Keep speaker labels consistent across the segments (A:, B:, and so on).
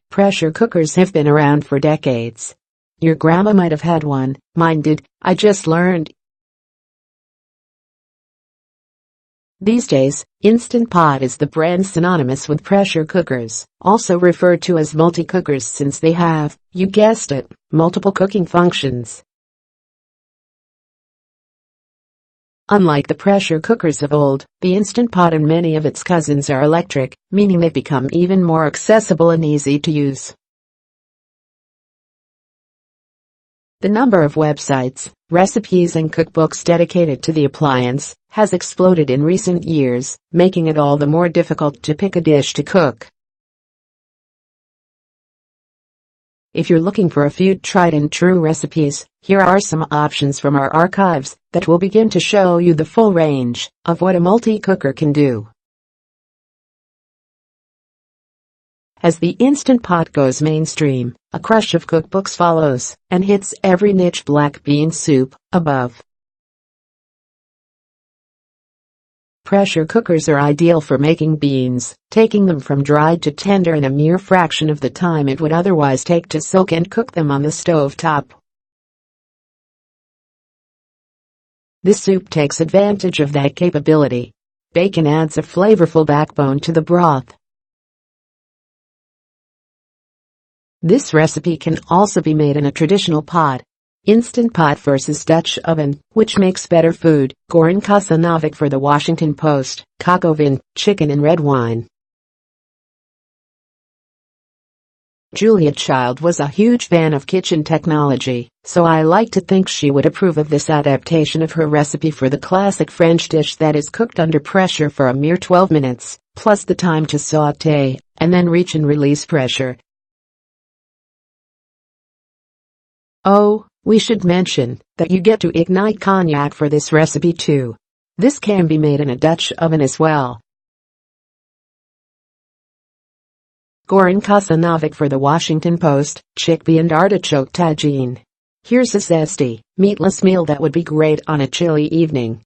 A: Pressure cookers have been around for decades. Your grandma might have had one, mine did, I just learned. These days, Instant Pot is the brand synonymous with pressure cookers, also referred to as multicookers since they have, you guessed it, multiple cooking functions. Unlike the pressure cookers of old, the Instant Pot and many of its cousins are electric, meaning they've become even more accessible and easy to use. The number of websites, recipes and cookbooks dedicated to the appliance has exploded in recent years, making it all the more difficult to pick a dish to cook. If you're looking for a few tried-and-true recipes, here are some options from our archives that will begin to show you the full range of what a multi-cooker can do. As the Instant Pot goes mainstream, a crush of cookbooks follows and hits every niche black bean soup above. Pressure cookers are ideal for making beans, taking them from dried to tender in a mere fraction of the time it would otherwise take to soak and cook them on the stove top. This soup takes advantage of that capability. Bacon adds a flavorful backbone to the broth. This recipe can also be made in a traditional pot. Instant Pot versus Dutch oven, which makes better food? Goran Kasanovic for the Washington Post. Kakovin, chicken and red wine. Julia Child was a huge fan of kitchen technology, so I like to think she would approve of this adaptation of her recipe for the classic French dish that is cooked under pressure for a mere 12 minutes, plus the time to sauté, and then reach and release pressure. Oh, we should mention that you get to ignite cognac for this recipe too. This can be made in a Dutch oven as well. Goran Kasanovic for the Washington Post. Chickpea and artichoke tagine. Here's a zesty, meatless meal that would be great on a chilly evening.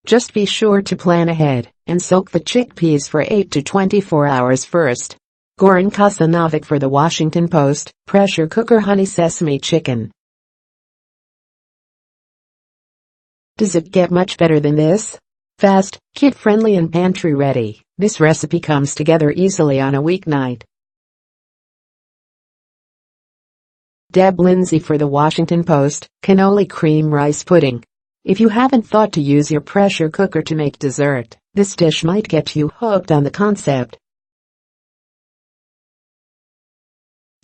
A: Just be sure to plan ahead and soak the chickpeas for 8 to 24 hours first. Goran Kasanovic for the Washington Post. Pressure cooker honey sesame chicken. Does it get much better than this? Fast, kid-friendly and pantry-ready, this recipe comes together easily on a weeknight. Deb Lindsay for the Washington Post. Cannoli cream rice pudding. If you haven't thought to use your pressure cooker to make dessert, this dish might get you hooked on the concept.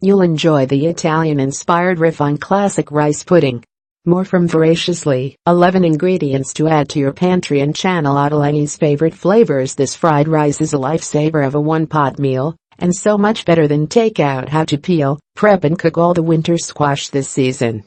A: You'll enjoy the Italian-inspired riff on classic rice pudding. More from Voraciously. 11 ingredients to add to your pantry and channel Ottolini's favorite flavors. This fried rice is a lifesaver of a one-pot meal, and so much better than takeout. How to peel, prep and cook all the winter squash this season.